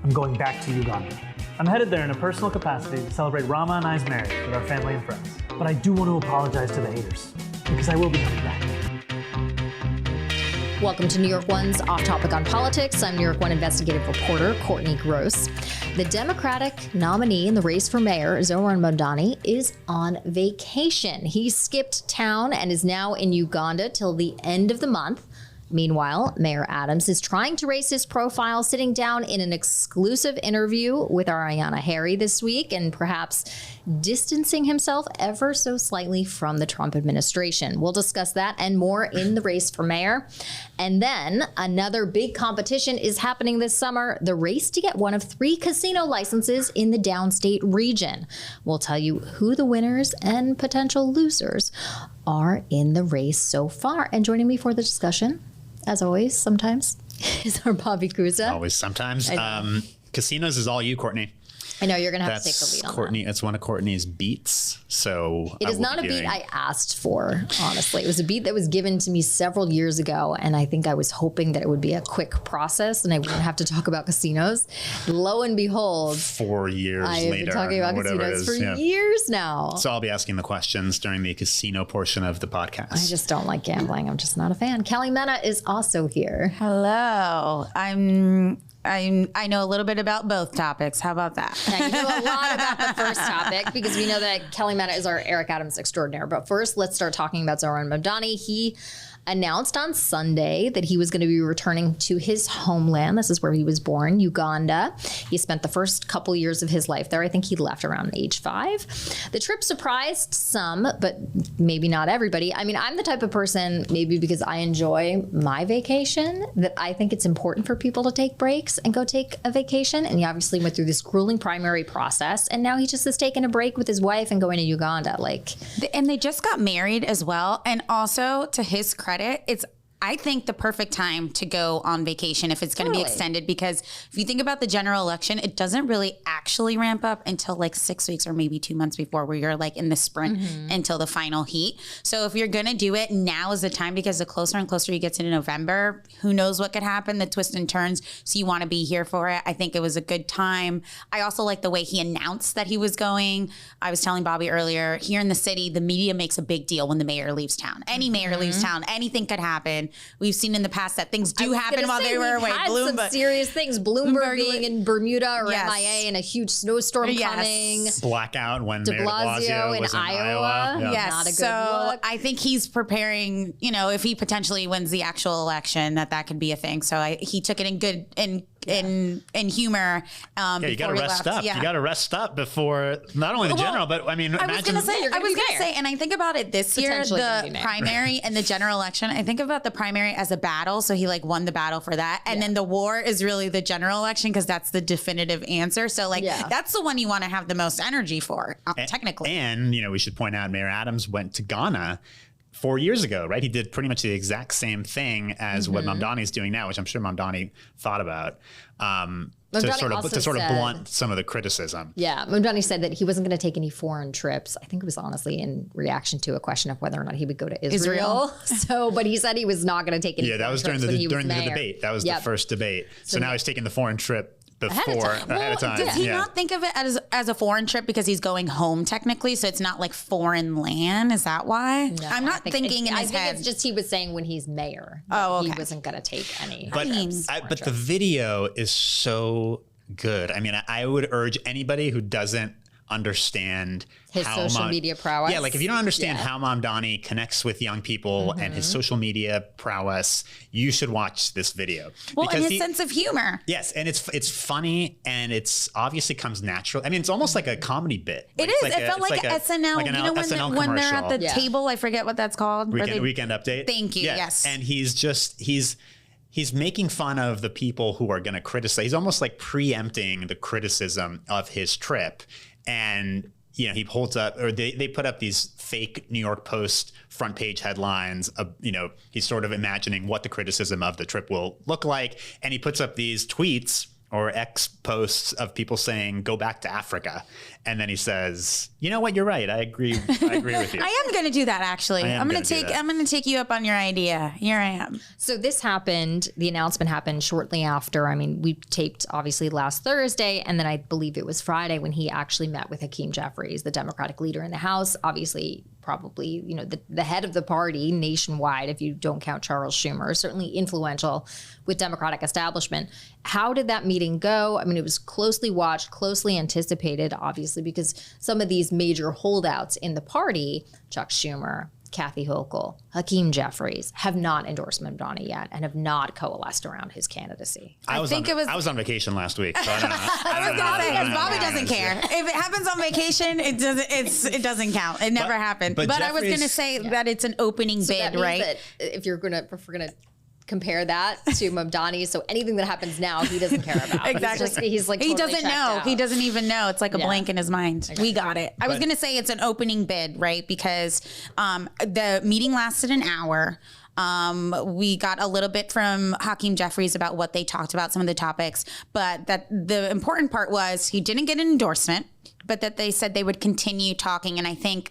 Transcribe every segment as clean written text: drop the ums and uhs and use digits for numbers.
I'm going back to Uganda. I'm headed there in a personal capacity to celebrate Rama and I's marriage with our family and friends. But I do want to apologize to the haters, because I will be coming back. Welcome to New York One's Off Topic on Politics. I'm New York One investigative reporter Courtney Gross. The Democratic nominee in the race for mayor, Zohran Mamdani, is on vacation. He skipped town and is now in Uganda till the end of the month. Meanwhile, Mayor Adams is trying to raise his profile, sitting down in an exclusive interview with Ariana Harry this week and perhaps distancing himself ever so slightly from the Trump administration. We'll discuss that and more in the race for mayor. And then another big competition is happening this summer, the race to get one of 3 casino licenses in the downstate region. We'll tell you who the winners and potential losers are in the race so far. And joining me for the discussion, as always, sometimes, is our Bobby Cuza. Always, sometimes. Casinos is all you, Courtney. I know you're going to have to take the lead on Courtney. that. It's one of Courtney's beats. So it is not a beat I asked for, honestly. It was a beat that was given to me several years ago, and I think I was hoping that it would be a quick process and I wouldn't have to talk about casinos. Lo and behold, 4 years I have later, been talking about casinos for years now. So I'll be asking the questions during the casino portion of the podcast. I just don't like gambling. I'm just not a fan. Kelly Mena is also here. Hello. I know a little bit about both topics. How about that? Now, you know a lot about the first topic because we know that Kelly Mena is our Eric Adams extraordinaire. But first, let's start talking about Zohran Mamdani. He announced on Sunday that he was going to be returning to his homeland. This is where he was born, Uganda. He spent the first couple years of his life there. I think he left around age 5. The trip surprised some, but maybe not everybody. I mean, I'm the type of person, maybe because I enjoy my vacation, that I think it's important for people to take breaks and go take a vacation. And he obviously went through this grueling primary process, and now he just is taking a break with his wife and going to Uganda. And they just got married as well. And also, to his credit, it's, I think, the perfect time to go on vacation if it's going to be extended, because if you think about the general election, it doesn't really actually ramp up until like 6 weeks or maybe 2 months before, where you're like in the sprint until the final heat. So if you're going to do it, now is the time, because the closer and closer you get to November, who knows what could happen, the twists and turns. So you want to be here for it. I think it was a good time. I also like the way he announced that he was going. I was telling Bobby earlier, here in the city, the media makes a big deal when the mayor leaves town. Any mayor leaves town, anything could happen. We've seen in the past that things do happen while they were away. Some serious things. Bloomberg being in Bermuda or MIA and a huge snowstorm coming. Blackout when De Mayor de Blasio was in Iowa. Yeah. Yes. Not a good so look. I think he's preparing, if he potentially wins the actual election, that could be a thing. So he took it in good in humor. You got to rest up. Yeah. You got to rest up before not only the general, but I mean, I was going to say, and I think about it this year, the primary and the general election. I think about the primary as a battle. So he won the battle for that. And then the war is really the general election, because that's the definitive answer. So that's the one you want to have the most energy for, technically. And, we should point out Mayor Adams went to Ghana 4 years ago, right? He did pretty much the exact same thing as what Mamdani is doing now, which I'm sure Mamdani thought about to sort of blunt some of the criticism. Yeah, Modani said that he wasn't going to take any foreign trips. I think it was honestly in reaction to a question of whether or not he would go to Israel. But he said he was not going to take any. Yeah, that was during the debate. That was the first debate. So now he's taking the foreign trip ahead of time. Does he not think of it as a foreign trip because he's going home technically? So it's not like foreign land. Is that why? No, I'm not thinking in his head. I think it's just he was saying when he's mayor. He wasn't going to take any. But the video is so good. I mean, I would urge anybody who doesn't understand his social media prowess. Yeah, if you don't understand how Mamdani connects with young people and his social media prowess, you should watch this video. Well, and his sense of humor. Yes, and it's funny, and it's obviously comes natural. I mean, it's almost like a comedy bit. It is. It felt like SNL. SNL when they're at the table, I forget what that's called. Weekend Update. Thank you. Yes. And he's making fun of the people who are going to criticize. He's almost like preempting the criticism of his trip. And, he holds up, or they put up these fake New York Post front page headlines. He's sort of imagining what the criticism of the trip will look like. And he puts up these tweets or X posts of people saying, go back to Africa. And then he says, you know what? You're right. I agree with you. I am going to do that, actually. I'm going to take you up on your idea. Here I am. So this happened, the announcement happened shortly after. I mean, we taped obviously last Thursday, and then I believe it was Friday when he actually met with Hakeem Jeffries, the Democratic leader in the House, obviously probably, the head of the party nationwide, if you don't count Charles Schumer, certainly influential with Democratic establishment. How did that meeting go? I mean, it was closely watched, closely anticipated, obviously, because some of these major holdouts in the party, Chuck Schumer, Kathy Hochul, Hakeem Jeffries, have not endorsed Mamdani yet and have not coalesced around his candidacy. I was on vacation last week. So Bobby doesn't care. If it happens on vacation, it doesn't count. It never happened. But I was going to say that it's an opening bid, right? That if we're gonna compare that to Mamdani, so anything that happens now, he doesn't care about. Exactly. He's like he totally doesn't know. out. He doesn't even know. It's like a blank in his mind. We got it. I was going to say it's an opening bid, right? Because the meeting lasted an hour. We got a little bit from Hakeem Jeffries about what they talked about, some of the topics, but that the important part was he didn't get an endorsement, but that they said they would continue talking. And I think,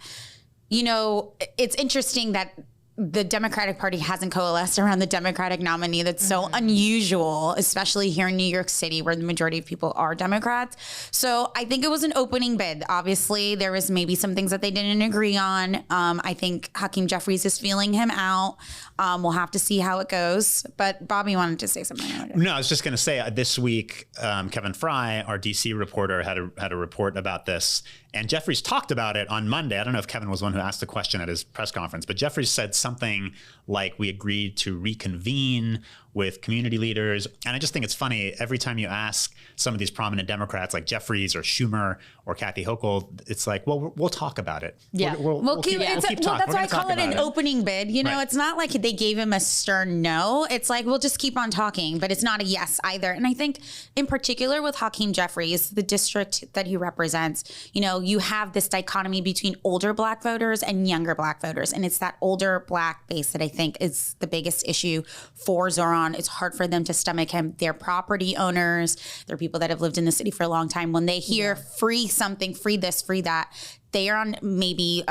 it's interesting that the Democratic Party hasn't coalesced around the Democratic nominee. That's so unusual, especially here in New York City, where the majority of people are Democrats. So I think it was an opening bid. Obviously, there was maybe some things that they didn't agree on. I think Hakeem Jeffries is feeling him out. We'll have to see how it goes. But Bobby wanted to say something. No, I was just going to say this week, Kevin Fry, our DC reporter, had a report about this. And Jeffries talked about it on Monday. I don't know if Kevin was the one who asked the question at his press conference, but Jeffries said something like, we agreed to reconvene with community leaders. And I just think it's funny, every time you ask some of these prominent Democrats like Jeffries or Schumer or Kathy Hochul, it's like, well, we'll talk about it. Yeah. We'll keep talking. That's why I call it an opening bid. It's not like they gave him a stern no. It's like, we'll just keep on talking, but it's not a yes either. And I think in particular with Hakeem Jeffries, the district that he represents, you have this dichotomy between older Black voters and younger Black voters. And it's that older Black base that I think is the biggest issue for Zohran. It's hard for them to stomach him. They're property owners. They're people that have lived in the city for a long time. When they hear free something, free this, free that, they are on maybe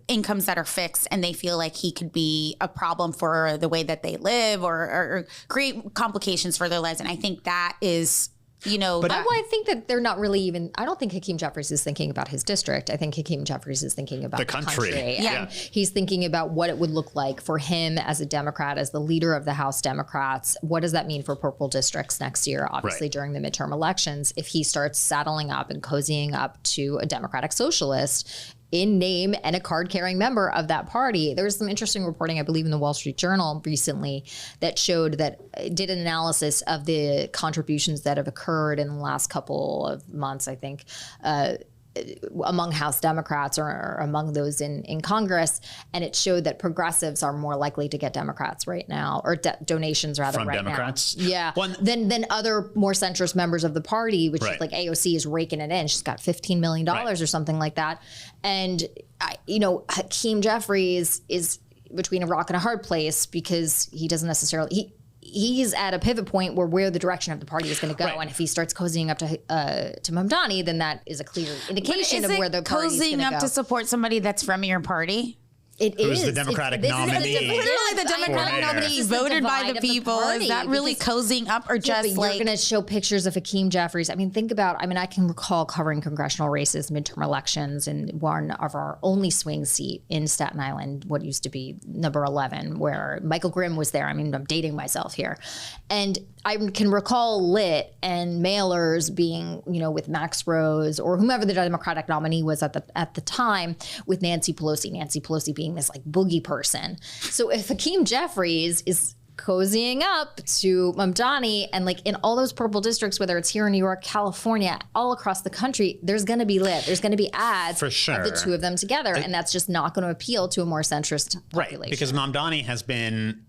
incomes that are fixed, and they feel like he could be a problem for the way that they live or create complications for their lives. And I think that is... I think that they're not really even, I don't think Hakeem Jeffries is thinking about his district. I think Hakeem Jeffries is thinking about the country. Yeah. And he's thinking about what it would look like for him as a Democrat, as the leader of the House Democrats. What does that mean for purple districts next year, obviously during the midterm elections, if he starts saddling up and cozying up to a Democratic socialist in name and a card-carrying member of that party. There was some interesting reporting, I believe, in the Wall Street Journal recently that showed that did an analysis of the contributions that have occurred in the last couple of months, I think, among House Democrats or among those in Congress. And it showed that progressives are more likely to get Democrats right now, or donations rather from right Democrats. Now. Yeah. Than other more centrist members of the party, which is like AOC is raking it in. She's got $15 million or something like that. And, Hakeem Jeffries is between a rock and a hard place because he doesn't necessarily... He's at a pivot point where the direction of the party is going to go. And if he starts cozying up to Mamdani, then that is a clear indication of where the party is going to go. Cozying up to support somebody that's from your party? It is the Democratic nominee. Literally the Democratic nominee voted by the people. Is that really cozying up, or just like... You're going to show pictures of Hakeem Jeffries. I mean, I can recall covering congressional races, midterm elections, and one of our only swing seat in Staten Island, what used to be number 11, where Michael Grimm was there. I mean, I'm dating myself here. And I can recall lit and mailers being, with Max Rose or whomever the Democratic nominee was at the time, with Nancy Pelosi being this like boogie person. So if Hakeem Jeffries is cozying up to Mamdani, and like in all those purple districts, whether it's here in New York, California, all across the country, there's going to be there's going to be ads for sure of the two of them together. And that's just not going to appeal to a more centrist population. Right, because Mamdani has been,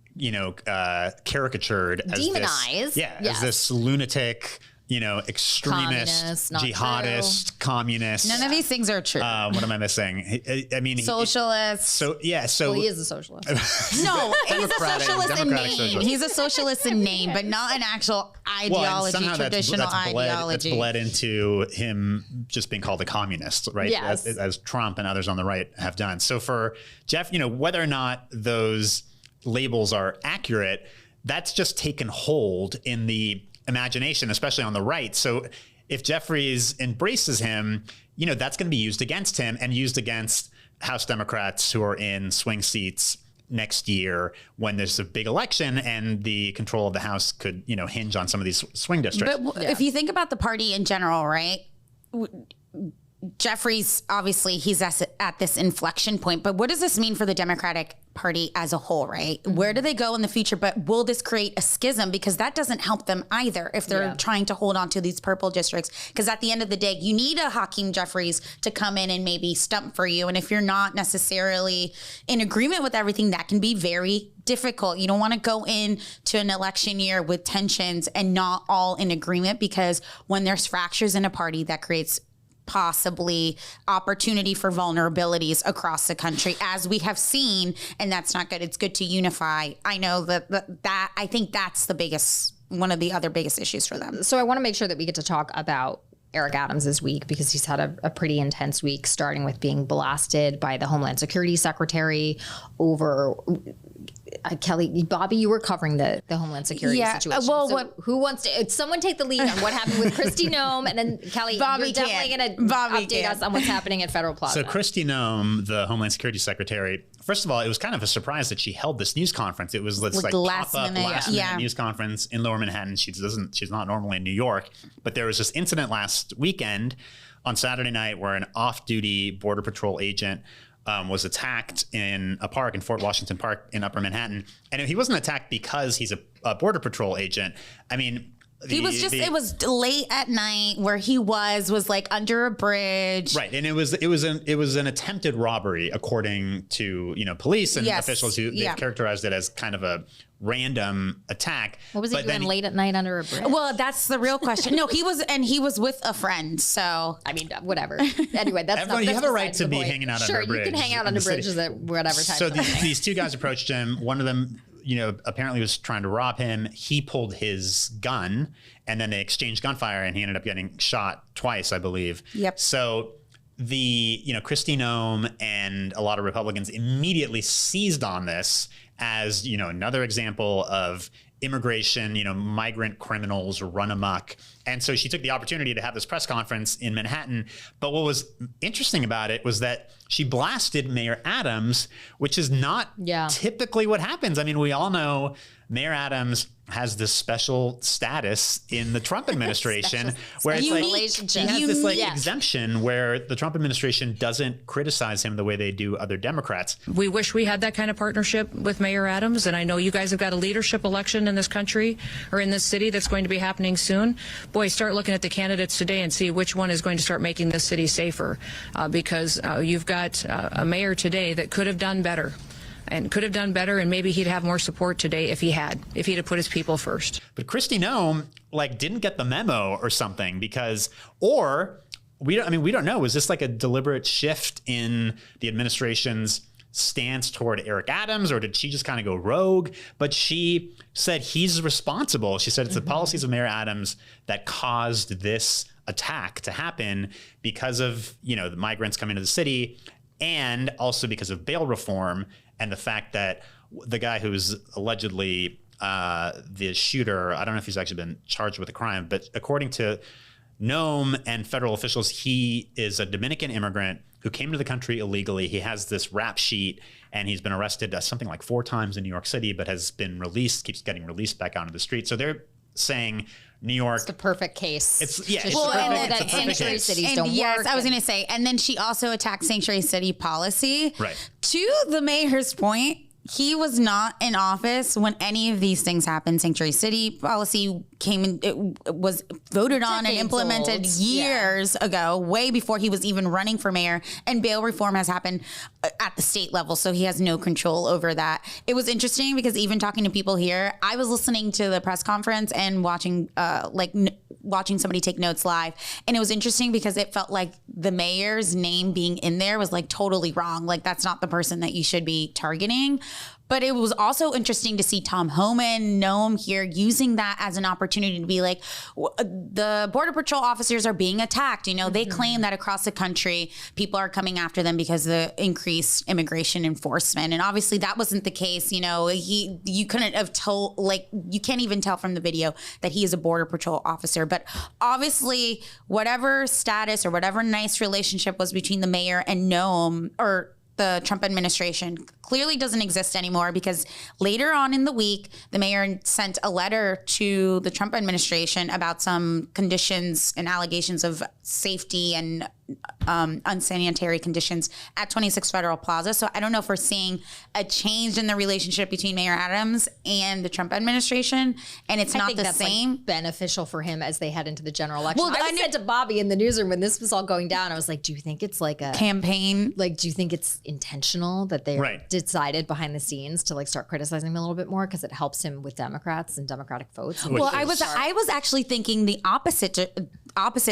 caricatured as demonized. as this lunatic, extremist, Communist, not jihadist, communist. None of these things are true. What am I missing? I mean, Socialist. So Well, he is a socialist. No, he's a Democratic- socialist in democratic name. socialist. He's a socialist in name, but not an actual ideology, somehow traditional ideology. That's bled into him just being called a communist, right? Yes. As Trump and others on the right have done. So for Jeff, whether or not those labels are accurate, that's just taken hold in the imagination, especially on the right. So if Jeffries embraces him, that's going to be used against him and used against House Democrats who are in swing seats next year when there's a big election and the control of the House could, hinge on some of these swing districts. But if you think about the party in general, right? Jeffries, obviously, he's at this inflection point. But what does this mean for the Democratic Party as a whole, right? Where do they go in the future? But will this create a schism? Because that doesn't help them either if they're trying to hold on to these purple districts. Because at the end of the day, you need a Hakeem Jeffries to come in and maybe stump for you. And if you're not necessarily in agreement with everything, that can be very difficult. You don't want to go into an election year with tensions and not all in agreement, because when there's fractures in a party, that creates possibly opportunity for vulnerabilities across the country, as we have seen, and that's not good. It's good to unify. I know that I think that's one of the other biggest issues for them. So I want to make sure that we get to talk about Eric Adams this week, because he's had a pretty intense week, starting with being blasted by the Homeland Security Secretary over Kelly. Bobby, you were covering the Homeland Security situation. Well, so who wants to? Someone take the lead on what happened with Kristi Noem, and then Kelly, Bobby you're definitely going to update us on what's happening at Federal Plaza. So Kristi Noem, the Homeland Security Secretary, first of all, it was kind of a surprise that she held this news conference. It was this last pop-up minute, last minute news conference in Lower Manhattan. She's not normally in New York, but there was this incident last weekend on Saturday night where an off-duty Border Patrol agent was attacked in a park in Fort Washington Park in Upper Manhattan. And he wasn't attacked because he's a Border Patrol agent. I mean, it was late at night where he was like under a bridge. Right. And it was an attempted robbery, according to, police and officials who they've characterized it as kind of a random attack. What was he doing late at night under a bridge? Well, that's the real question. No, he was with a friend. So I mean, whatever. Anyway, that's everyone, not, you have a right besides to the be point. hanging out Sure, under a bridge. you can hang out under bridges at whatever time. So these two guys approached him. One of them, apparently was trying to rob him. He pulled his gun, and then they exchanged gunfire, and he ended up getting shot twice, I believe. Yep. So Kristi Noem and a lot of Republicans immediately seized on this as, another example of immigration, migrant criminals run amok. And so she took the opportunity to have this press conference in Manhattan. But what was interesting about it was that she blasted Mayor Adams, which is not typically what happens. I mean, we all know Mayor Adams has this special status in the Trump administration where it's like he has this exemption where the Trump administration doesn't criticize him the way they do other Democrats. We wish we had that kind of partnership with Mayor Adams, and I know you guys have got a leadership election in this country or in this city that's going to be happening soon. Boy, start looking at the candidates today and see which one is going to start making this city safer, because you've got a mayor today that could have done better. And maybe he'd have more support today if he'd have put his people first. But Kristi Noem didn't get the memo or something we don't know. Was this like a deliberate shift in the administration's stance toward Eric Adams, or did she just kind of go rogue? But she said he's responsible. She said it's the policies of Mayor Adams that caused this attack to happen because of, the migrants coming to the city, and also because of bail reform and the fact that the guy who's allegedly the shooter, I don't know if he's actually been charged with a crime, but according to Noem and federal officials, he is a Dominican immigrant who came to the country illegally. He has this rap sheet, and he's been arrested something like 4 times in New York City, but has been released, keeps getting released back onto the street. So they're saying New York. It's the perfect case. It's that sanctuary cities don't work. Yes, I was going to say. And then she also attacked sanctuary city policy. Right. To the mayor's point, he was not in office when any of these things happened. Sanctuary city policy it was voted on and implemented years ago, way before he was even running for mayor. And bail reform has happened at the state level, so he has no control over that. It was interesting because even talking to people here, I was listening to the press conference and watching watching somebody take notes live, and it was interesting because it felt like the mayor's name being in there was like totally wrong. Like, that's not the person that you should be targeting. But it was also interesting to see Tom Homan, Noam here, using that as an opportunity to be like, the Border Patrol officers are being attacked. You know, they claim that across the country, people are coming after them because of the increased immigration enforcement. And obviously that wasn't the case. You know, you couldn't have told, like, you can't even tell from the video that he is a Border Patrol officer. But obviously, whatever status or whatever nice relationship was between the mayor and Noam, or the Trump administration, clearly doesn't exist anymore, because later on in the week, the mayor sent a letter to the Trump administration about some conditions and allegations of safety and unsanitary conditions at 26 Federal Plaza. So I don't know if we're seeing a change in the relationship between Mayor Adams and the Trump administration, and it's not the same. Like beneficial for him as they head into the general election. Well, I said to Bobby in the newsroom when this was all going down, I was like, do you think it's like a campaign? Like, do you think it's intentional that they decided behind the scenes to like start criticizing him a little bit more because it helps him with Democrats and Democratic votes? Well, I was actually thinking the opposite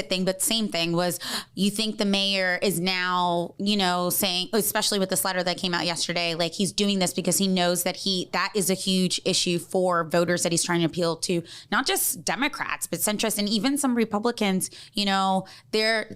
thing, but same thing was, you think the mayor is now, you know, saying, especially with this letter that came out yesterday, like he's doing this because he knows that that is a huge issue for voters that he's trying to appeal to, not just Democrats, but centrists and even some Republicans. You know, they're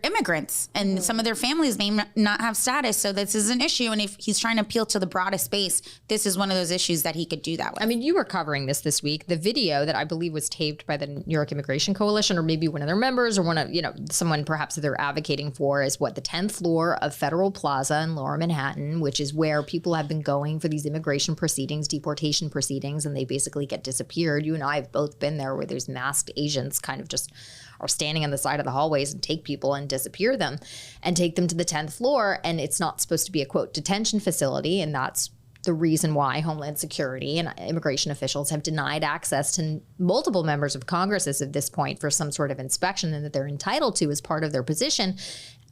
immigrants and some of their families may not have status. So this is an issue. And if he's trying to appeal to the broadest base, this is one of those issues that he could do that with. I mean, you were covering this week. The video that I believe was taped by the New York Immigration Coalition, or maybe one of their members, or one of, you know, someone perhaps that they're advocating for, is the 10th floor of Federal Plaza in Lower Manhattan, which is where people have been going for these immigration proceedings, deportation proceedings, and they basically get disappeared. You and I have both been there, where there's masked agents kind of just are standing on the side of the hallways and take people and disappear them and take them to the 10th floor. And it's not supposed to be a, quote, detention facility. And that's the reason why Homeland Security and immigration officials have denied access to multiple members of Congress as of this point for some sort of inspection, and that they're entitled to as part of their position.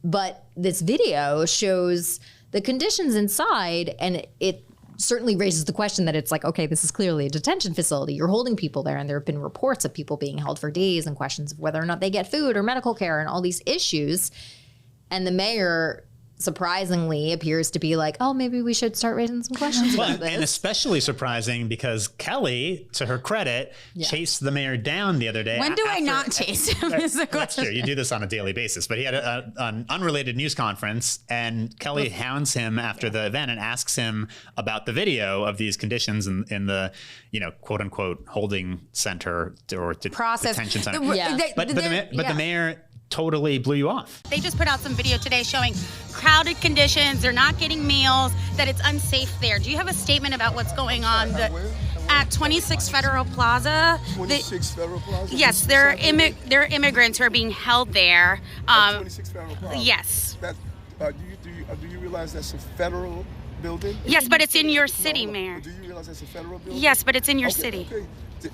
But this video shows the conditions inside, and it certainly raises the question that it's like, okay, this is clearly a detention facility. You're holding people there, and there have been reports of people being held for days and questions of whether or not they get food or medical care and all these issues. And the mayor surprisingly appears to be like, oh, maybe we should start raising some questions about this. And especially surprising because Kelly, to her credit, chased the mayor down the other day. When do I not chase him is the question. That's true. You do this on a daily basis. But he had an unrelated news conference, and Kelly hounds him after the event and asks him about the video of these conditions in the, you know, quote unquote holding center or detention center. But the mayor totally blew you off. They just put out some video today showing crowded conditions. They're not getting meals, that it's unsafe there. Do you have a statement about what's going on at 26 Federal Plaza? 26 Federal Plaza? Yes, there are immigrants who are being held there. 26 Federal Plaza? Yes. Do you realize that's a federal building? Yes, but it's in your city, Mayor. Do you realize that's a federal building? Yes, but it's in your city. Okay.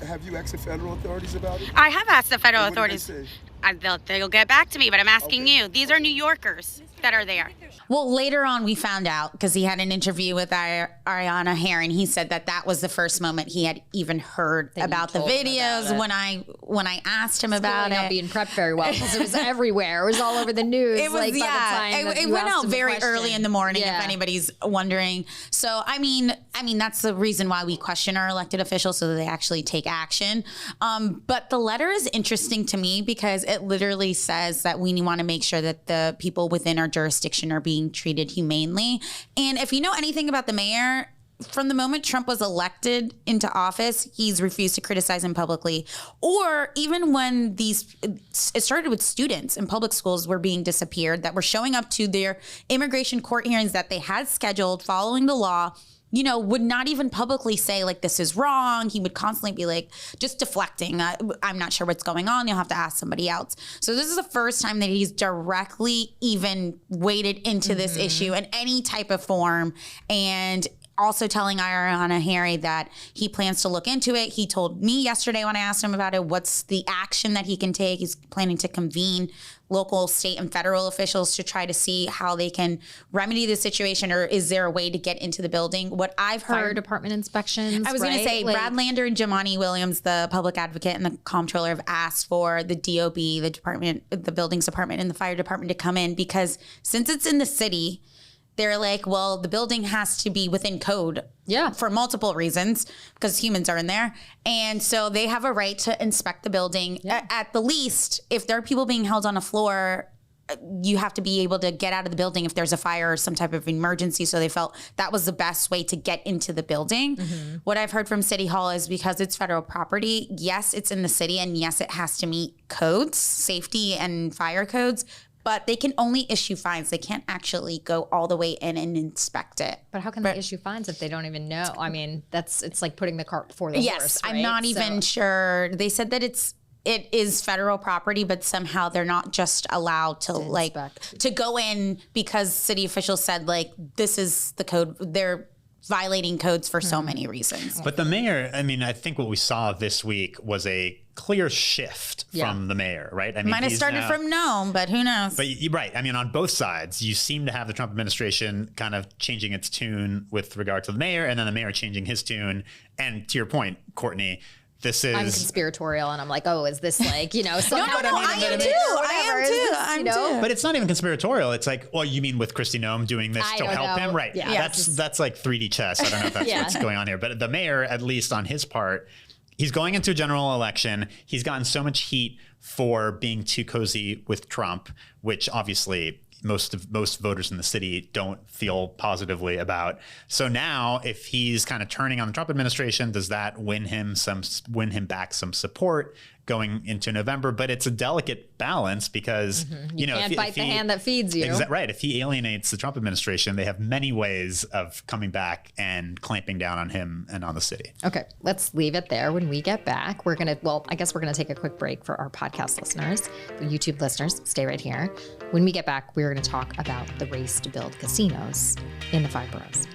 Have you asked the federal authorities about it? I have asked the federal What authorities. did they say? They'll get back to me, but I'm asking you. These are New Yorkers that are there. Well, later on we found out, because he had an interview with Ariana Heron. He said that was the first moment he had even heard about the videos. When I asked him about it, not being prepped very well because it was everywhere. It was all over the news. It was it went out very early in the morning. If anybody's wondering. So I mean that's the reason why we question our elected officials, so that they actually take action. But the letter is interesting to me because it literally says that we want to make sure that the people within our jurisdiction are being treated humanely. And if you know anything about the mayor, from the moment Trump was elected into office, he's refused to criticize him publicly. Or even when it started with students in public schools were being disappeared, that were showing up to their immigration court hearings that they had scheduled following the law, you know, would not even publicly say, like, this is wrong. He would constantly be like, just deflecting. I'm not sure what's going on. You'll have to ask somebody else. So this is the first time that he's directly even waded into this issue in any type of form. And also telling Ariana Harry that he plans to look into it. He told me yesterday when I asked him about it, what's the action that he can take. He's planning to convene local, state, and federal officials to try to see how they can remedy the situation, or is there a way to get into the building? What I've heard, Fire department inspections. I was going to say, Like, Brad Lander and Jamani Williams, the public advocate and the comptroller, have asked for the DOB, the department, the buildings department, and the fire department to come in, because since it's in the city, they're like, well, the building has to be within code. Yeah. For multiple reasons, because humans are in there. And so they have a right to inspect the building. At the least, if there are people being held on a floor, you have to be able to get out of the building if there's a fire or some type of emergency. So they felt that was the best way to get into the building. What I've heard from City Hall is because it's federal property, yes, it's in the city, and yes, it has to meet codes, safety and fire codes, but they can only issue fines. They can't actually go all the way in and inspect it. But how can they issue fines if they don't even know? I mean, it's like putting the cart before the horse. Yes, right? I'm not even sure. They said that it is federal property, but somehow they're not just allowed to to go in, because city officials said like, this is the code. They're violating codes for so many reasons. But the mayor, I mean, I think what we saw this week was a clear shift from the mayor, right? I mean, might have started from Nome, but who knows? But you're right. I mean, on both sides, you seem to have the Trump administration kind of changing its tune with regard to the mayor, and then the mayor changing his tune. And to your point, Courtney, this is... I'm conspiratorial, and I'm like, oh, is this like, somehow... No, I am too. But it's not even conspiratorial. It's like, well, you mean with Kristi Noem doing this to help him? Right. Yeah. That's like 3D chess. I don't know if that's what's going on here. But the mayor, at least on his part, he's going into a general election. He's gotten so much heat for being too cozy with Trump, which obviously most voters in the city don't feel positively about. So now, if he's kind of turning on the Trump administration, does that win him back some support going into November? But it's a delicate balance, because you can't bite the hand that feeds you. Right. If he alienates the Trump administration, they have many ways of coming back and clamping down on him and on the city. Okay, let's leave it there. When we get back, I guess we're gonna take a quick break for our podcast listeners, the YouTube listeners. Stay right here. When we get back, we're gonna talk about the race to build casinos in the 5 boroughs.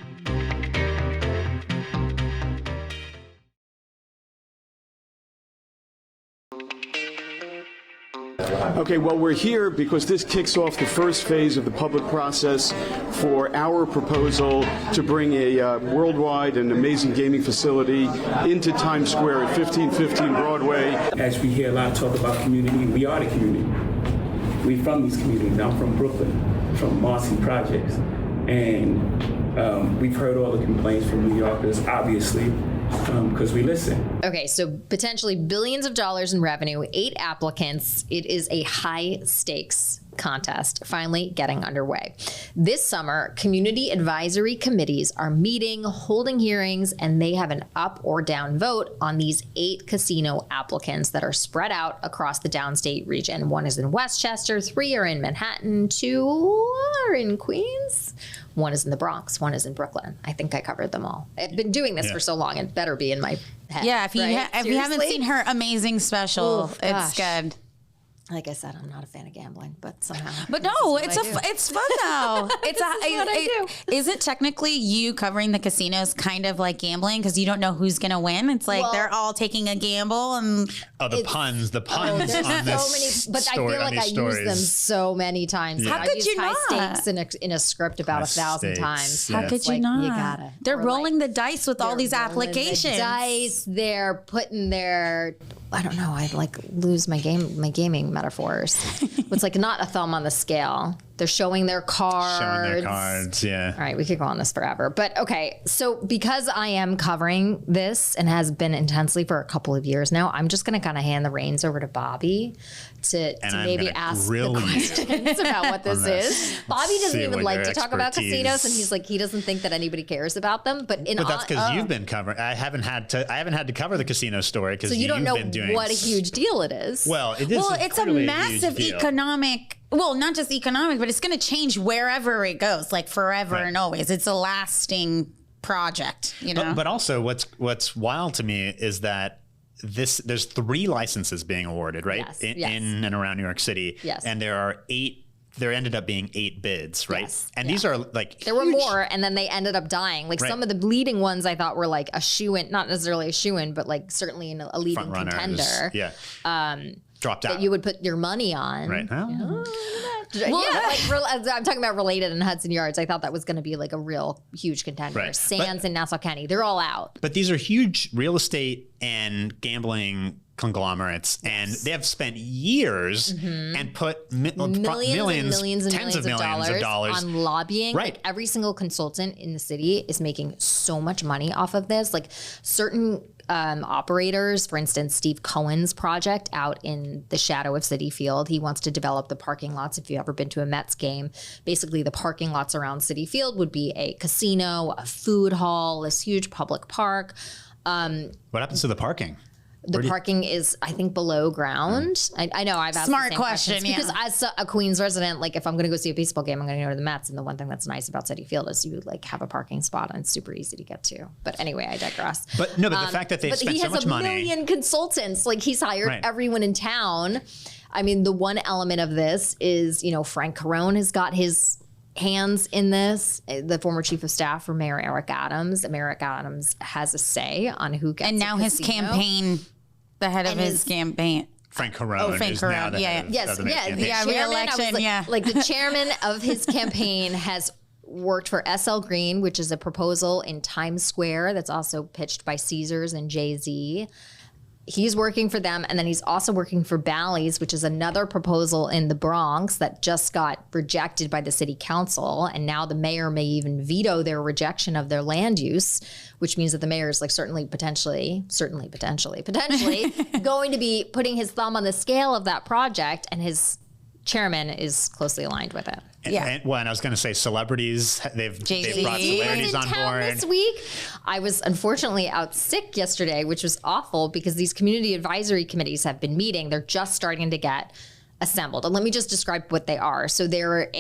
Okay, well, we're here because this kicks off the first phase of the public process for our proposal to bring a worldwide and amazing gaming facility into Times Square at 1515 Broadway. As we hear a lot of talk about community, we are the community. We're from these communities. I'm from Brooklyn, from Marcy Projects. And we've heard all the complaints from New Yorkers, obviously, because we listen. Okay, so potentially billions of dollars in revenue, 8 applicants. It is a high stakes contest finally getting underway. This summer, community advisory committees are meeting, holding hearings, and they have an up or down vote on these 8 casino applicants that are spread out across the downstate region. 1 is in Westchester, 3 are in Manhattan, 2 are in Queens. 1 is in the Bronx, 1 is in Brooklyn. I think I covered them all. I've been doing this for so long, it better be in my head. Yeah, if you haven't seen her amazing special, Oof, it's good. Like I said, I'm not a fan of gambling, but somehow. But no, it's fun though. Isn't technically you covering the casinos kind of like gambling, because you don't know who's gonna win? It's like they're all taking a gamble, and the puns there's on this so many, but I feel like I use them so many times. Yeah. How could you high not? stakes in a script about 1,000 times. Yeah. How could you not? You gotta. They're Or rolling the dice with all these they're rolling applications. the dice. They're putting their, I don't know. I like lose my gaming metaphors. It's like not a thumb on the scale. They're showing their cards. Yeah. All right, we could go on this forever. But okay, so because I am covering this and has been intensely for a couple of years now, I'm just going to kind of hand the reins over to Bobby to maybe ask the questions about what this is. Bobby doesn't even like to talk about casinos, and he's like, he doesn't think that anybody cares about them. But that's because you've been covering. I haven't had to cover the casino story because you don't know been doing what a huge deal it is. Well, it is. Well, it's a massive economic. Well, not just economic, but it's going to change wherever it goes, like forever and always. It's a lasting project, But also, what's wild to me is that there's 3 licenses being awarded, right? Yes. In and around New York City. Yes. And there are 8 there ended up being 8 bids, right? Yes, and yeah. these are like There were more, and then they ended up dying. Like some of the leading ones I thought were like a shoo-in, not necessarily a shoo-in, but like certainly a leading contender. Yeah. Dropped out. That you would put your money on. Right. I'm talking about Related and Hudson Yards. I thought that was going to be like a real huge contender. Right. Sands and Nassau County, they're all out. But these are huge real estate and gambling conglomerates, and they have spent years and put millions, tens of millions of dollars on lobbying. Right. Like every single consultant in the city is making so much money off of this. Like certain operators, for instance, Steve Cohen's project out in the shadow of Citi Field, he wants to develop the parking lots. If you've ever been to a Mets game, basically the parking lots around Citi Field would be a casino, a food hall, this huge public park. What happens to the parking? The parking is, I think, below ground. I know I've asked Smart the same question, questions because as a Queens resident, like if I'm going to go see a baseball game, I'm going to go to the Mets. And the one thing that's nice about Citi Field is you like have a parking spot and it's super easy to get to. But anyway, I digress. But no, but the fact that they've spent so much money. He has a million consultants. Like he's hired everyone in town. I mean, the one element of this is, Frank Carone has got his hands in this, the former chief of staff for Mayor Eric Adams. Mayor Eric Adams has a say on who gets and now his campaign. The head of his campaign. Frank Carone. Frank is now Carone. the head of the campaign. Re-election. Like the chairman of his campaign has worked for SL Green, which is a proposal in Times Square that's also pitched by Caesars and Jay-Z. He's working for them, and then he's also working for Bally's, which is another proposal in the Bronx that just got rejected by the city council, and now the mayor may even veto their rejection of their land use, which means that the mayor is like potentially going to be putting his thumb on the scale of that project, and his chairman is closely aligned with it. And I was going to say celebrities. They've brought celebrities on board this week. I was unfortunately out sick yesterday, which was awful because these community advisory committees have been meeting. They're just starting to get assembled. And let me just describe what they are. So they're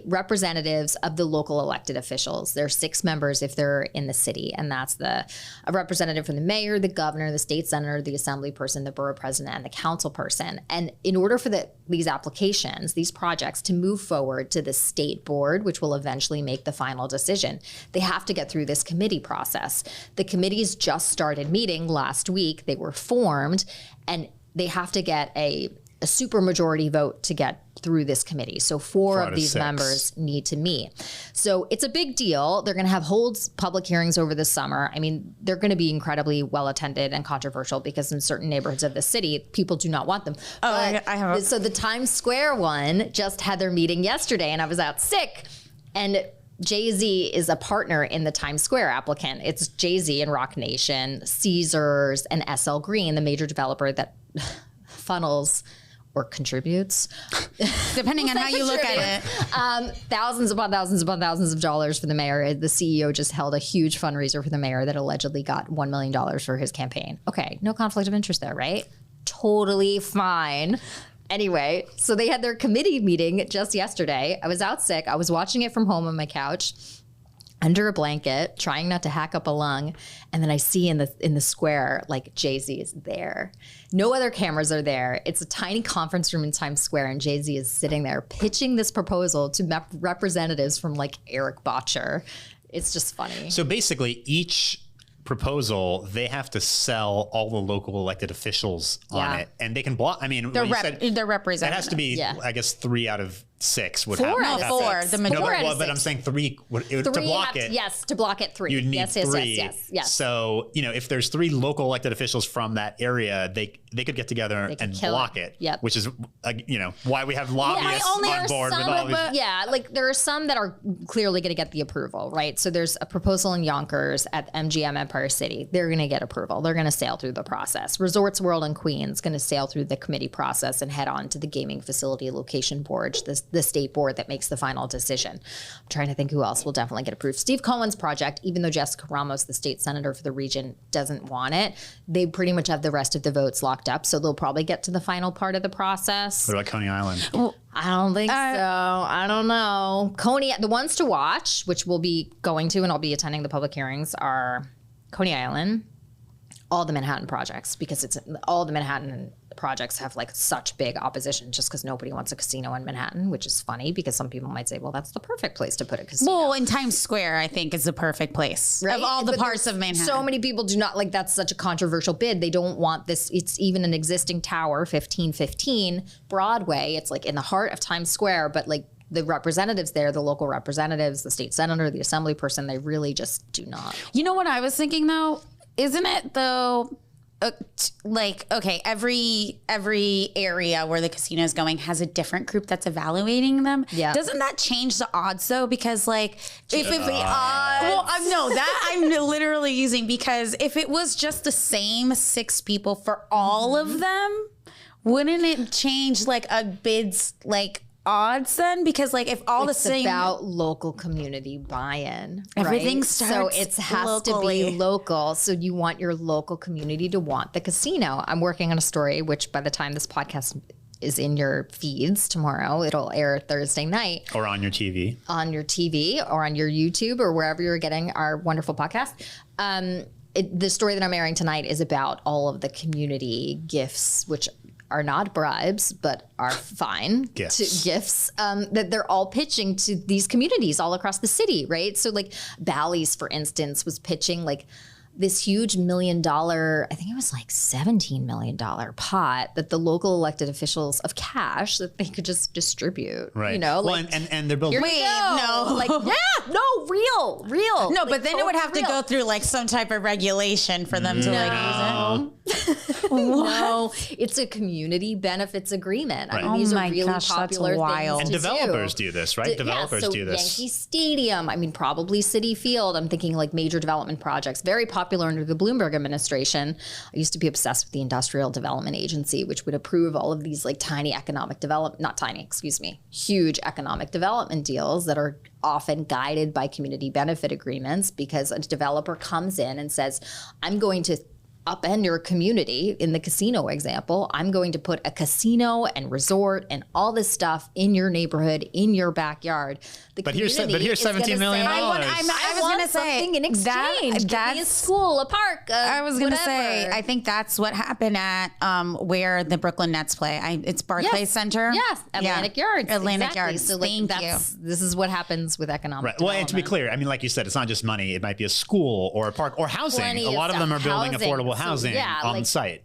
representatives of the local elected officials. There are 6 members if they're in the city. And that's a representative from the mayor, the governor, the state senator, the assembly person, the borough president, and the council person. And in order for these applications, these projects to move forward to the state board, which will eventually make the final decision, they have to get through this committee process. The committees just started meeting last week. They were formed, and they have to get a supermajority vote to get through this committee. So 4 of these 6 members need to meet. So it's a big deal. They're going to have public hearings over the summer. I mean, they're going to be incredibly well attended and controversial because in certain neighborhoods of the city, people do not want them. So the Times Square one just had their meeting yesterday, and I was out sick. And Jay-Z is a partner in the Times Square applicant. It's Jay-Z and Rock Nation, Caesars, and SL Green, the major developer that funnels or contributes, depending on how you look at it. Thousands upon thousands of dollars for the mayor. The CEO just held a huge fundraiser for the mayor that allegedly got $1 million for his campaign. Okay, no conflict of interest there, right? Totally fine. Anyway, so they had their committee meeting just yesterday. I was out sick. I was watching it from home on my couch, under a blanket, trying not to hack up a lung. And then I see in the square, like Jay-Z is there. No other cameras are there. It's a tiny conference room in Times Square, and Jay-Z is sitting there pitching this proposal to representatives from like Eric Botcher. It's just funny. So basically each proposal, they have to sell all the local elected officials on it, and they can block. I mean, they're representative. That has to be, I guess, 3 out of 6 would 4 have. out of 4. six. The majority. No, but I'm saying 3 to block it. Yes, to block it 3. You'd need 3. Yes. So, if there's 3 local elected officials from that area, they could get together and block it. Yep. Which is, why we have lobbyists on board with all these. Like there are some that are clearly going to get the approval, right? So there's a proposal in Yonkers at MGM Empire City. They're going to get approval. They're going to sail through the process. Resorts World in Queens going to sail through the committee process and head on to the gaming facility location board, the state board that makes the final decision. I'm trying to think who else will definitely get approved. Steve Cohen's project, even though Jessica Ramos, the state senator for the region, doesn't want it, they pretty much have the rest of the votes locked up. So they'll probably get to the final part of the process. What about Coney Island? I don't think so. I don't know. Coney, the ones to watch, which we'll be going to and I'll be attending the public hearings, are Coney Island, all the Manhattan projects, because it's all the Manhattan projects have like such big opposition just because nobody wants a casino in Manhattan, which is funny because some people might say, well, that's the perfect place to put a casino. Well, in Times Square, I think is the perfect place of all the parts of Manhattan. So many people do not like, that's such a controversial bid. They don't want this. It's even an existing tower, 1515 Broadway. It's like in the heart of Times Square, but like the representatives there, the local representatives, the state senator, the assembly person, they really just do not. You know what I was thinking though? Isn't it though? Like, okay, every area where the casino is going has a different group that's evaluating them. Yeah. Doesn't that change the odds though? Because like, if the odds, well, I'm literally using, because if it was just the same 6 people for all of them, wouldn't it change like a bid's like odds then? Because like if all It's the same about local community buy-in. Everything right? starts so it has locally. to be local. So you want your local community to want the casino. I'm working on a story, which by the time this podcast is in your feeds tomorrow, it'll air Thursday night. Or on your TV. On your TV or on your YouTube or wherever you're getting our wonderful podcast. The story that I'm airing tonight is about all of the community gifts, which are not bribes, but are fine gifts that they're all pitching to these communities all across the city, right? So like Bally's, for instance, was pitching like this huge $1 million, I think it was like $17 million pot that the local elected officials of cash that they could just distribute. Right. You know, well, like, and they're building. Wait, no. Like, yeah, no, real. No, like, but then it would have to go through like some type of regulation for them to like use it. No, it's a community benefits agreement. I mean, these are really popular things wild. And to developers do this, right? Developers so do this. Yankee Stadium, I mean, probably Citi Field. I'm thinking like major development projects, very popular under the Bloomberg administration. I used to be obsessed with the Industrial Development Agency, which would approve all of these like huge economic development deals that are often guided by community benefit agreements, because a developer comes in and says, I'm going to upend your community. In the casino example, I'm going to put a casino and resort and all this stuff in your neighborhood, in your backyard. But here's $17 million. I was going to say something in exchange. Give me a school, a park. I was going to say, whatever. I think that's what happened at where the Brooklyn Nets play. It's Barclays Center. Yes, Atlantic Yards. Atlantic exactly. Yards. So like, Thank you. This is what happens with economic Right. Well, and development. to be clear, I mean, like you said, it's not just money. It might be a school or a park or housing. Plenty A lot of them are building housing. affordable housing on like, site.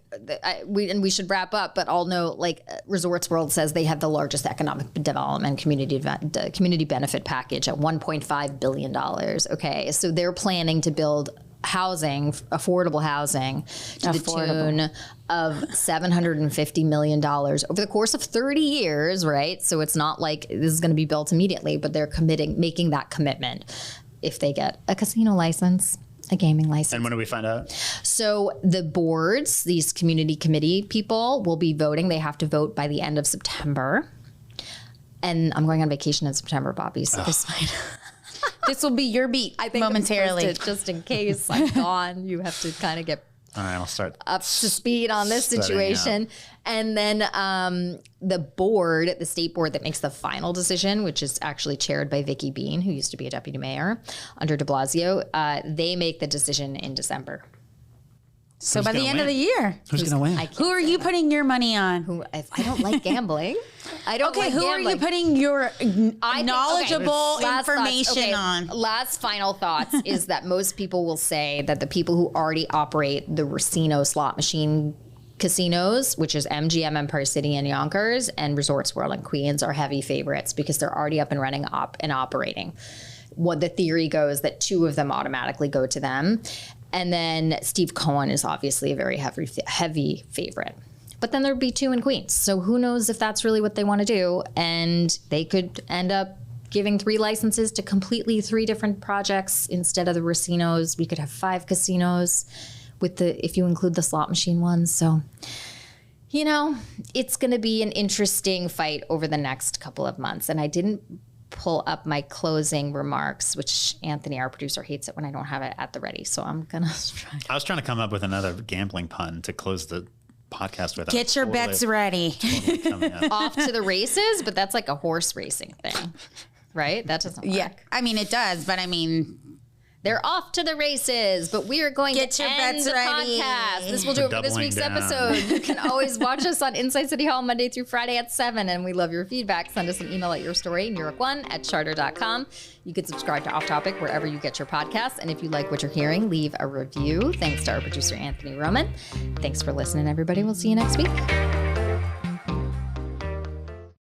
We should wrap up, but I'll note, like Resorts World says they have the largest economic development community benefit package at $1.5 billion. Okay, so they're planning to build housing, affordable housing, to the tune of $750 million over the course of 30 years, right? So it's not like this is going to be built immediately, but they're making that commitment if they get a casino license. A gaming license. And when do we find out? So the boards, these community committee people will be voting. They have to vote by the end of September. And I'm going on vacation in September, Bobby, so this might... This will be your beat momentarily. Just in case I'm gone, you have to kind of get All right, I'll start up to speed on this setting situation. up. And then the board, the state board that makes the final decision, which is actually chaired by Vicky Bean, who used to be a deputy mayor under de Blasio, they make the decision in December. So Who's by the gonna end of win? the year, Who's going to win? who are you putting your money on? If I don't like gambling. I don't like who gambling. are you putting your knowledgeable Last information thoughts. Okay, on? Last final thoughts is that most people will say that the people who already operate the Racino slot machine casinos, which is MGM Empire City and Yonkers, and Resorts World and Queens, are heavy favorites because they're already up and running and operating. What the theory goes that 2 of them automatically go to them. And then Steve Cohen is obviously a very heavy favorite. But then there'd be 2 in Queens. So who knows if that's really what they want to do. And they could end up giving 3 licenses to completely 3 different projects instead of the Racinos. We could have 5 casinos if you include the slot machine ones. So, you know, it's going to be an interesting fight over the next couple of months. And I didn't pull up my closing remarks, which Anthony, our producer, hates it when I don't have it at the ready. So I'm going to try. I was trying to come up with another gambling pun to close the podcast with. Get your bets ready. Off to the races, but that's like a horse racing thing, right? That doesn't work. Yeah, I mean, it does, but I mean, They're off to the races, but we are going Get to your end bets the ready. podcast. This will do it for this Doubling week's down. episode. You can always watch us on Inside City Hall Monday through Friday at 7, and we love your feedback. Send us an email at yourstory@charter.com. You can subscribe to Off Topic wherever you get your podcasts, and if you like what you're hearing, leave a review. Thanks to our producer, Anthony Roman. Thanks for listening, everybody. We'll see you next week.